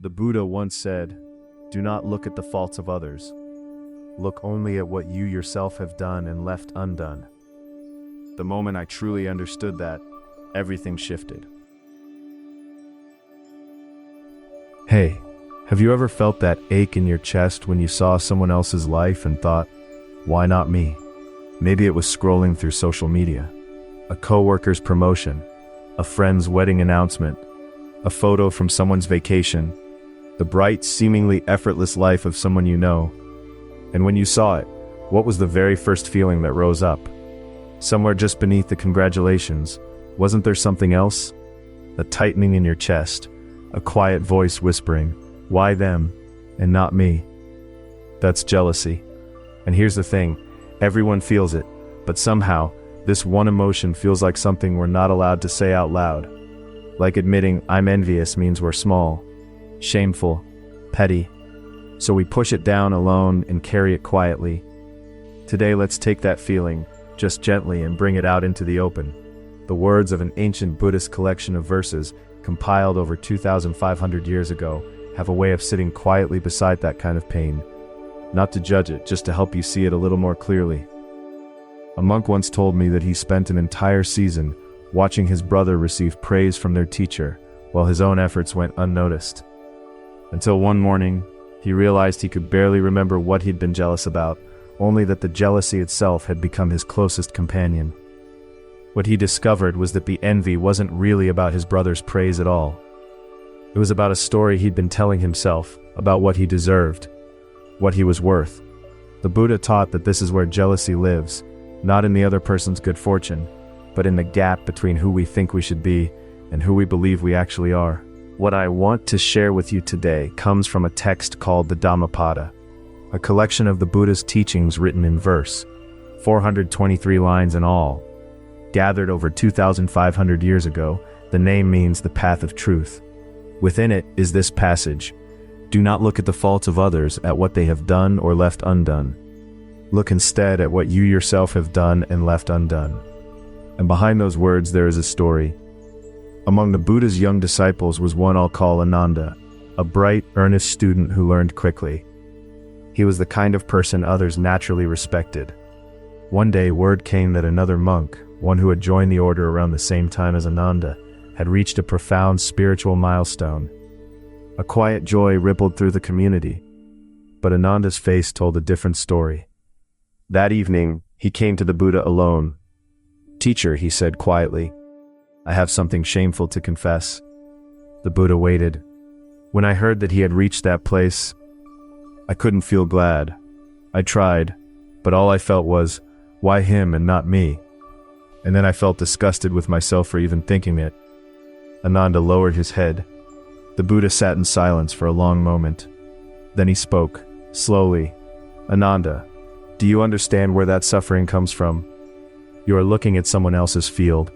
The Buddha once said, "Do not look at the faults of others. Look only at what you yourself have done and left undone." The moment I truly understood that, everything shifted. Hey, have you ever felt that ache in your chest when you saw someone else's life and thought, why not me? Maybe it was scrolling through social media, a coworker's promotion, a friend's wedding announcement, a photo from someone's vacation, the bright, seemingly effortless life of someone you know. And when you saw it, what was the very first feeling that rose up? Somewhere just beneath the congratulations, wasn't there something else? A tightening in your chest, a quiet voice whispering, why them, and not me? That's jealousy. And here's the thing, everyone feels it, but somehow, this one emotion feels like something we're not allowed to say out loud. Like admitting I'm envious means we're small, shameful, petty. So we push it down alone and carry it quietly. Today let's take that feeling, just gently, and bring it out into the open. The words of an ancient Buddhist collection of verses, compiled over 2,500 years ago, have a way of sitting quietly beside that kind of pain. Not to judge it, just to help you see it a little more clearly. A monk once told me that he spent an entire season watching his brother receive praise from their teacher, while his own efforts went unnoticed. Until one morning, he realized he could barely remember what he'd been jealous about, only that the jealousy itself had become his closest companion. What he discovered was that the envy wasn't really about his brother's praise at all. It was about a story he'd been telling himself, about what he deserved, what he was worth. The Buddha taught that this is where jealousy lives, not in the other person's good fortune, but in the gap between who we think we should be and who we believe we actually are. What I want to share with you today comes from a text called the Dhammapada, a collection of the Buddha's teachings written in verse, 423 lines in all. Gathered over 2,500 years ago, the name means the path of truth. Within it is this passage: do not look at the faults of others, at what they have done or left undone. Look instead at what you yourself have done and left undone. And behind those words there is a story. Among the Buddha's young disciples was one I'll call Ananda, a bright, earnest student who learned quickly. He was the kind of person others naturally respected. One day word came that another monk, one who had joined the order around the same time as Ananda, had reached a profound spiritual milestone. A quiet joy rippled through the community, but Ananda's face told a different story. That evening, he came to the Buddha alone. "Teacher," he said quietly, "I have something shameful to confess." The Buddha waited. When I heard that he had reached that place, I couldn't feel glad. I tried, but all I felt was, why him and not me? And then I felt disgusted with myself for even thinking it. Ananda lowered his head. The Buddha sat in silence for a long moment. Then he spoke, slowly. "Ananda, do you understand where that suffering comes from? You are looking at someone else's field.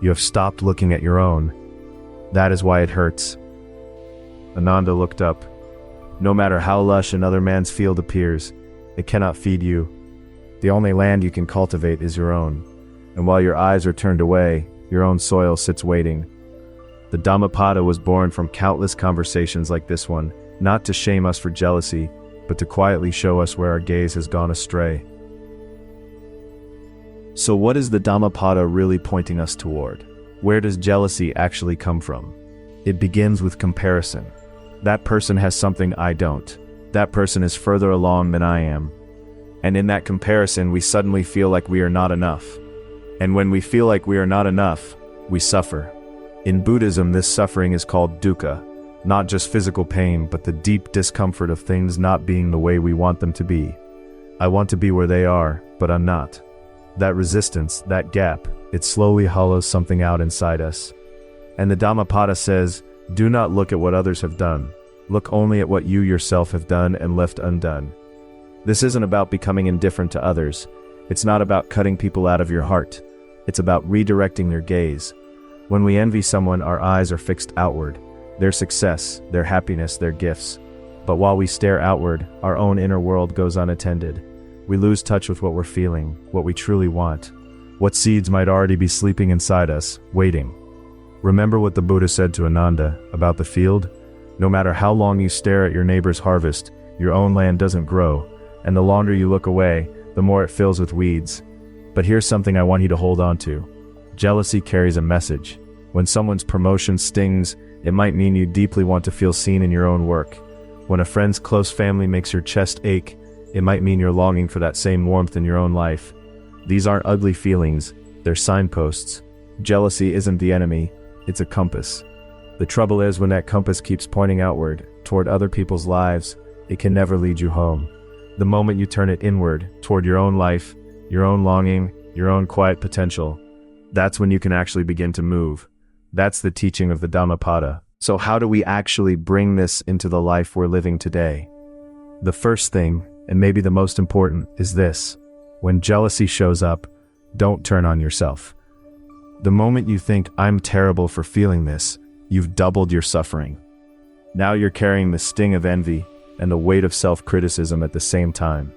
You have stopped looking at your own. That is why it hurts." Ananda looked up. "No matter how lush another man's field appears, it cannot feed you. The only land you can cultivate is your own. And while your eyes are turned away, your own soil sits waiting." The Dhammapada was born from countless conversations like this one, not to shame us for jealousy, but to quietly show us where our gaze has gone astray. So what is the Dhammapada really pointing us toward? Where does jealousy actually come from? It begins with comparison. That person has something I don't. That person is further along than I am. And in that comparison, we suddenly feel like we are not enough. And when we feel like we are not enough, we suffer. In Buddhism, this suffering is called dukkha, not just physical pain, but the deep discomfort of things not being the way we want them to be. I want to be where they are, but I'm not. That resistance, that gap, it slowly hollows something out inside us. And the Dhammapada says, do not look at what others have done. Look only at what you yourself have done and left undone. This isn't about becoming indifferent to others. It's not about cutting people out of your heart. It's about redirecting your gaze. When we envy someone, our eyes are fixed outward, their success, their happiness, their gifts. But while we stare outward, our own inner world goes unattended. We lose touch with what we're feeling, what we truly want, what seeds might already be sleeping inside us, waiting. Remember what the Buddha said to Ananda about the field? No matter how long you stare at your neighbor's harvest, your own land doesn't grow, and the longer you look away, the more it fills with weeds. But here's something I want you to hold on to. Jealousy carries a message. When someone's promotion stings, it might mean you deeply want to feel seen in your own work. When a friend's close family makes your chest ache, it might mean you're longing for that same warmth in your own life. These aren't ugly feelings, they're signposts. Jealousy isn't the enemy, it's a compass. The trouble is, when that compass keeps pointing outward, toward other people's lives, it can never lead you home. The moment you turn it inward, toward your own life, your own longing, your own quiet potential, that's when you can actually begin to move. That's the teaching of the Dhammapada. So how do we actually bring this into the life we're living today? The first thing, and maybe the most important, is this. When jealousy shows up, don't turn on yourself. The moment you think, I'm terrible for feeling this, you've doubled your suffering. Now you're carrying the sting of envy and the weight of self-criticism at the same time.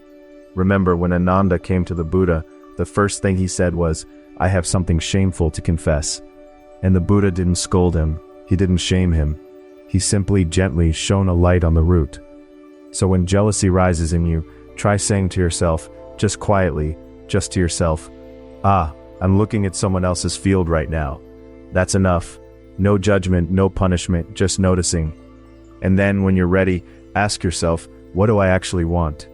Remember, when Ananda came to the Buddha, the first thing he said was, I have something shameful to confess. And the Buddha didn't scold him, he didn't shame him. He simply gently shone a light on the root. So when jealousy rises in you, try saying to yourself, just quietly, just to yourself, I'm looking at someone else's field right now. That's enough. No judgment, no punishment, just noticing. And then when you're ready, ask yourself, what do I actually want?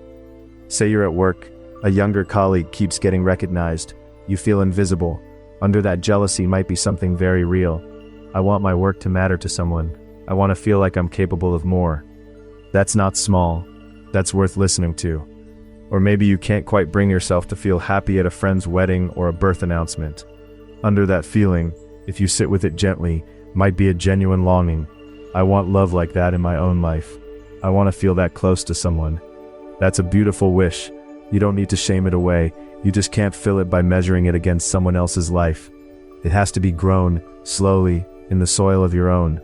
Say you're at work, a younger colleague keeps getting recognized. You feel invisible. Under that jealousy might be something very real. I want my work to matter to someone. I want to feel like I'm capable of more. That's not small. That's worth listening to. Or maybe you can't quite bring yourself to feel happy at a friend's wedding or a birth announcement. Under that feeling, if you sit with it gently, might be a genuine longing. I want love like that in my own life. I want to feel that close to someone. That's a beautiful wish. You don't need to shame it away. You just can't fill it by measuring it against someone else's life. It has to be grown, slowly, in the soil of your own.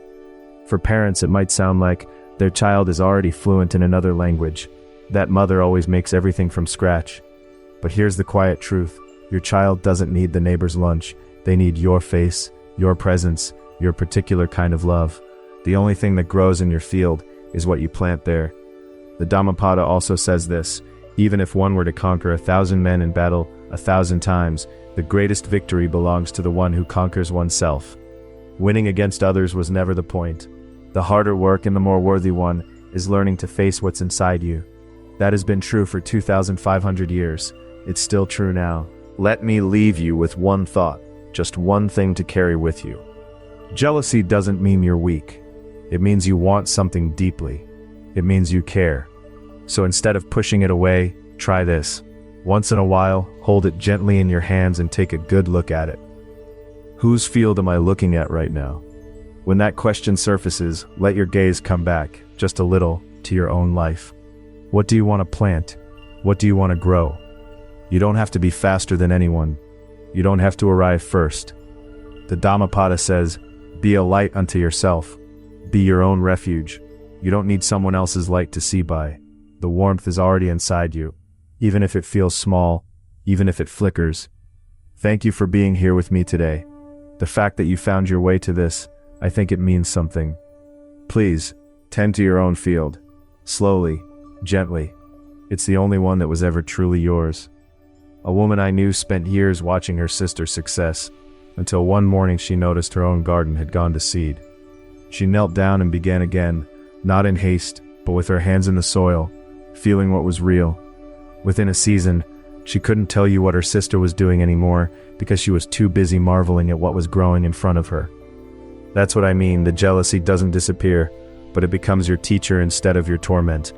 For parents, it might sound like their child is already fluent in another language. That mother always makes everything from scratch. But here's the quiet truth. Your child doesn't need the neighbor's lunch. They need your face, your presence, your particular kind of love. The only thing that grows in your field is what you plant there. The Dhammapada also says this, even if one were to conquer 1,000 men in battle 1,000 times, the greatest victory belongs to the one who conquers oneself. Winning against others was never the point. The harder work and the more worthy one is learning to face what's inside you. That has been true for 2,500 years. It's still true now. Let me leave you with one thought, just one thing to carry with you. Jealousy doesn't mean you're weak. It means you want something deeply. It means you care. So instead of pushing it away, try this. Once in a while, hold it gently in your hands and take a good look at it. Whose field am I looking at right now? When that question surfaces, let your gaze come back, just a little, to your own life. What do you want to plant? What do you want to grow? You don't have to be faster than anyone. You don't have to arrive first. The Dhammapada says, be a light unto yourself. Be your own refuge. You don't need someone else's light to see by. The warmth is already inside you, even if it feels small, even if it flickers. Thank you for being here with me today. The fact that you found your way to this, I think it means something. Please, tend to your own field. Slowly, gently. It's the only one that was ever truly yours. A woman I knew spent years watching her sister's success, until one morning she noticed her own garden had gone to seed. She knelt down and began again, not in haste, but with her hands in the soil, feeling what was real. Within a season, she couldn't tell you what her sister was doing anymore because she was too busy marveling at what was growing in front of her. That's what I mean, the jealousy doesn't disappear, but it becomes your teacher instead of your torment.